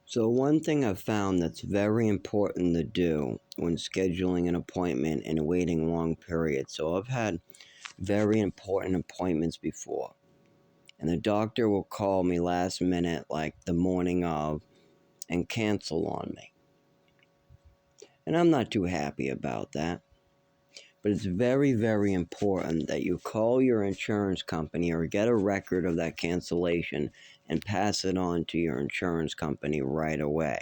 So, one thing I've found that's very important to do when scheduling an appointment and waiting long periods. So, I've had very important appointments before, and the doctor will call me last minute, like the morning of, and cancel on me. And I'm not too happy about that. But it's very, very important that you call your insurance company or get a record of that cancellation and pass it on to your insurance company right away.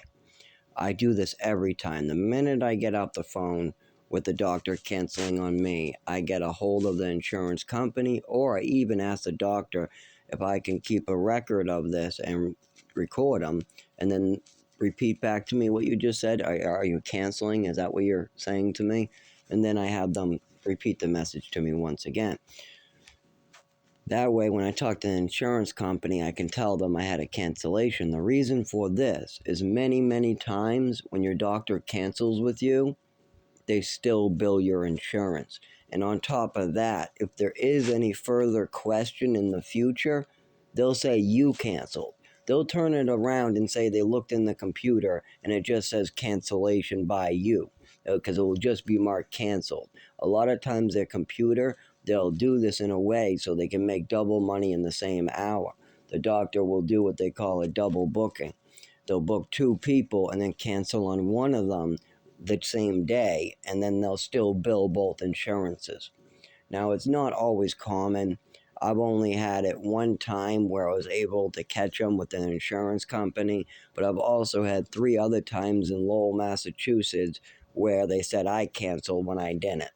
I do this every time. The minute I get off the phone with the doctor canceling on me, I get a hold of the insurance company, or I even ask the doctor if I can keep a record of this and record them, and then repeat back to me what you just said. Are you canceling? Is that what you're saying to me? And then I have them repeat the message to me once again. That way, when I talk to the insurance company, I can tell them I had a cancellation. The reason for this is many, many times when your doctor cancels with you, they still bill your insurance. And on top of that, if there is any further question in the future, they'll say you canceled. They'll turn it around and say they looked in the computer and it just says cancellation by you, because it will just be marked canceled. A lot of times their computer, they'll do this in a way so they can make double money in the same hour. The doctor will do what they call a double booking. They'll book two people and then cancel on one of them the same day, and then they'll still bill both insurances. Now, it's not always common. I've only had it one time where I was able to catch them with an insurance company, but I've also had three other times in Lowell, Massachusetts, where they said I canceled when I didn't.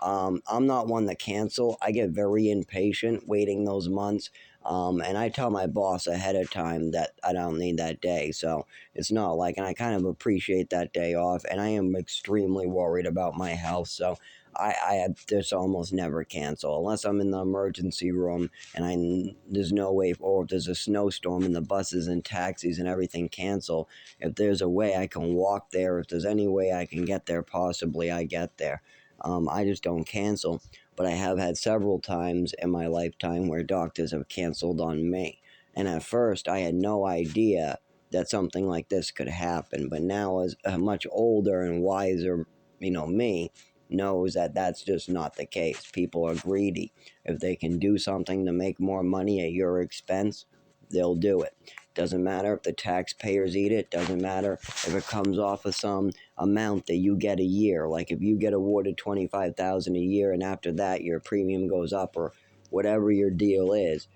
I'm not one to cancel. I get very impatient waiting those months. And I tell my boss ahead of time that I don't need that day. So it's not like, and I kind of appreciate that day off. And I am extremely worried about my health. So I just almost never cancel unless I'm in the emergency room and there's no way, or if there's a snowstorm and the buses and taxis and everything cancel. If there's a way I can walk there, if there's any way I can get there, possibly I get there. I just don't cancel, but I have had several times in my lifetime where doctors have canceled on me. And at first, I had no idea that something like this could happen. But now, as a much older and wiser, me, knows that that's just not the case. People are greedy. If they can do something to make more money at your expense, they'll do it. Doesn't matter if the taxpayers eat it. Doesn't matter if it comes off of some amount that you get a year. Like if you get awarded $25,000 a year, and after that your premium goes up, or whatever your deal is,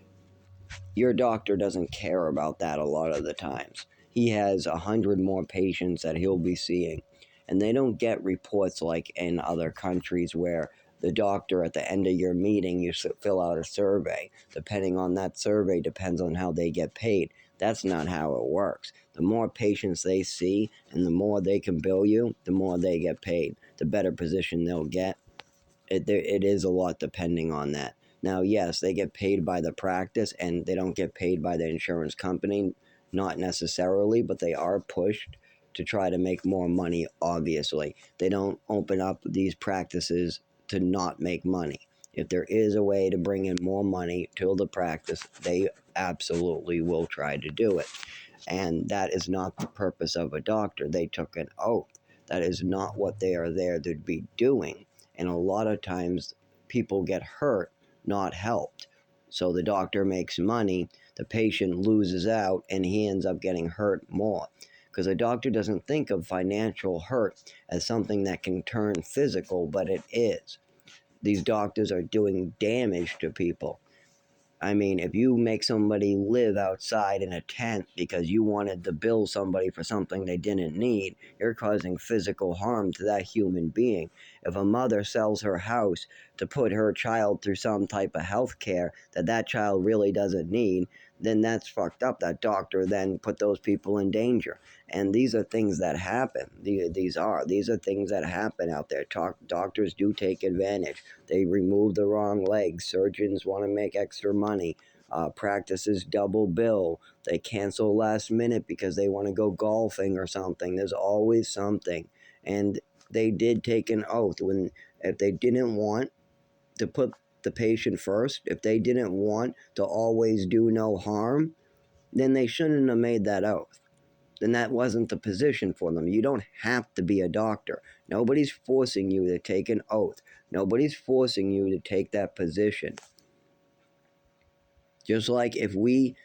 your doctor doesn't care about that a lot of the times. He has 100 more patients that he'll be seeing, and they don't get reports like in other countries where the doctor at the end of your meeting you fill out a survey. Depending on that survey depends on how they get paid. That's not how it works. The more patients they see and the more they can bill you, the more they get paid, the better position they'll get. It is a lot depending on that. Now, yes, they get paid by the practice and they don't get paid by the insurance company, not necessarily, but they are pushed to try to make more money, obviously. They don't open up these practices to not make money. If there is a way to bring in more money to the practice, they absolutely will try to do it. And that is not the purpose of a doctor. They took an oath. That is not what they are there to be doing. And a lot of times people get hurt, not helped. So the doctor makes money, the patient loses out, and he ends up getting hurt more. Because a doctor doesn't think of financial hurt as something that can turn physical, but it is. These doctors are doing damage to people. I mean, if you make somebody live outside in a tent because you wanted to bill somebody for something they didn't need, you're causing physical harm to that human being. If a mother sells her house to put her child through some type of health care that that child really doesn't need, then that's fucked up. That doctor then put those people in danger. And these are things that happen. These are things that happen out there. Doctors do take advantage. They remove the wrong leg. Surgeons want to make extra money. Practices double bill. They cancel last minute because they want to go golfing or something. There's always something. And they did take an oath. If they didn't want to put the patient first, if they didn't want to always do no harm, then they shouldn't have made that oath. then that wasn't the position for them. You don't have to be a doctor. Nobody's forcing you to take an oath. Nobody's forcing you to take that position. Just like if we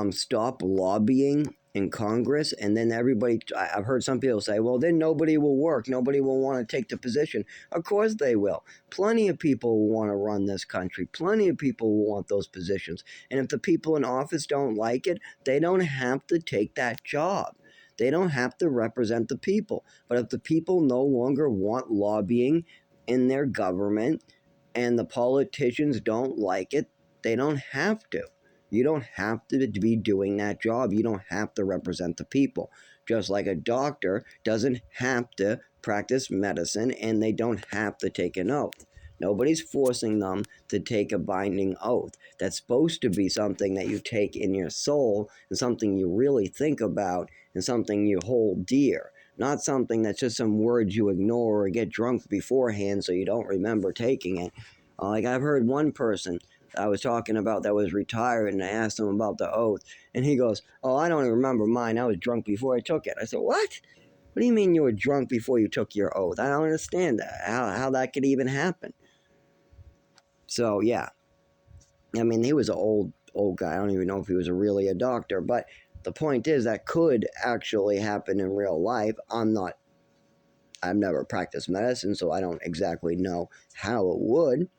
stop lobbying in Congress, and then everybody, I've heard some people say, well, then nobody will work. Nobody will want to take the position. Of course they will. Plenty of people will want to run this country. Plenty of people will want those positions. And if the people in office don't like it, they don't have to take that job. They don't have to represent the people. But if the people no longer want lobbying in their government and the politicians don't like it, they don't have to. You don't have to be doing that job. You don't have to represent the people. Just like a doctor doesn't have to practice medicine and they don't have to take an oath. Nobody's forcing them to take a binding oath. That's supposed to be something that you take in your soul and something you really think about and something you hold dear. Not something that's just some words you ignore or get drunk beforehand so you don't remember taking it. Like I've heard one person I was talking about that was retired, and I asked him about the oath, and he goes, "Oh, I don't even remember mine. I was drunk before I took it." I said, "What? What do you mean you were drunk before you took your oath? I don't understand that. How that could even happen." So yeah, I mean, he was an old guy. I don't even know if he was really a doctor, but the point is that could actually happen in real life. I've never practiced medicine, so I don't exactly know how it would.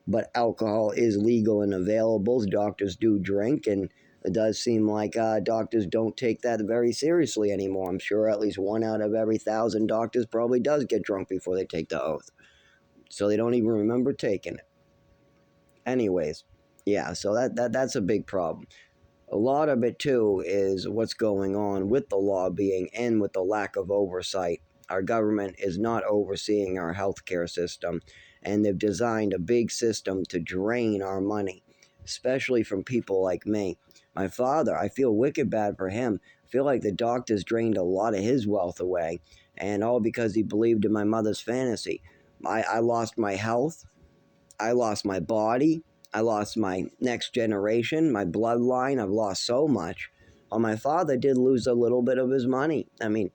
But alcohol is legal and available. Doctors do drink, and it does seem like doctors don't take that very seriously anymore. I'm sure at least 1 out of every 1,000 doctors probably does get drunk before they take the oath. So they don't even remember taking it. Anyways, yeah, so that's a big problem. A lot of it too is what's going on with the lobbying and with the lack of oversight. Our government is not overseeing our healthcare system, and they've designed a big system to drain our money, especially from people like me. My father, I feel wicked bad for him. I feel like the doctors drained a lot of his wealth away, and all because he believed in my mother's fantasy. I lost my health, I lost my body, I lost my next generation, my bloodline. I've lost so much. Well, my father did lose a little bit of his money. I mean,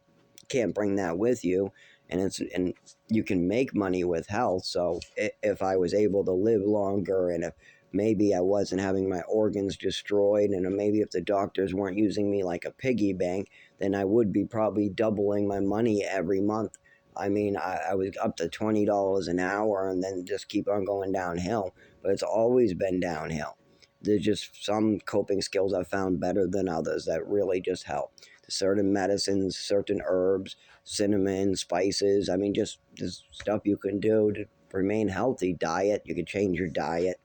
can't bring that with you, and you can make money with health. So if I was able to live longer, and if maybe I wasn't having my organs destroyed, and maybe if the doctors weren't using me like a piggy bank, then I would be probably doubling my money every month. I mean, I was up to $20 an hour and then just keep on going downhill. But it's always been downhill. There's just some coping skills I've found better than others that really just help. Certain medicines, certain herbs, cinnamon, spices. I mean, just stuff you can do to remain healthy. Diet, you can change your diet.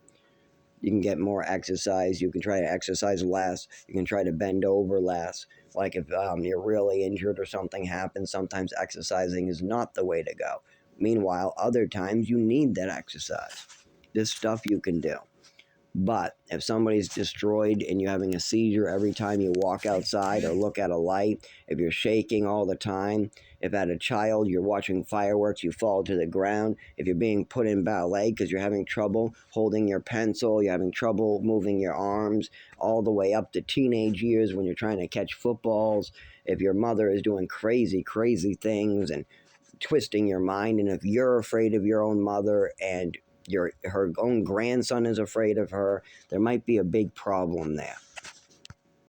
You can get more exercise. You can try to exercise less. You can try to bend over less. Like if you're really injured or something happens, sometimes exercising is not the way to go. Meanwhile, other times you need that exercise. This stuff you can do. But if somebody's destroyed and you're having a seizure every time you walk outside or look at a light, if you're shaking all the time, if at a child you're watching fireworks, you fall to the ground, if you're being put in ballet because you're having trouble holding your pencil, you're having trouble moving your arms, all the way up to teenage years when you're trying to catch footballs, if your mother is doing crazy, crazy things and twisting your mind, and if you're afraid of your own mother and her own grandson is afraid of her, there might be a big problem there.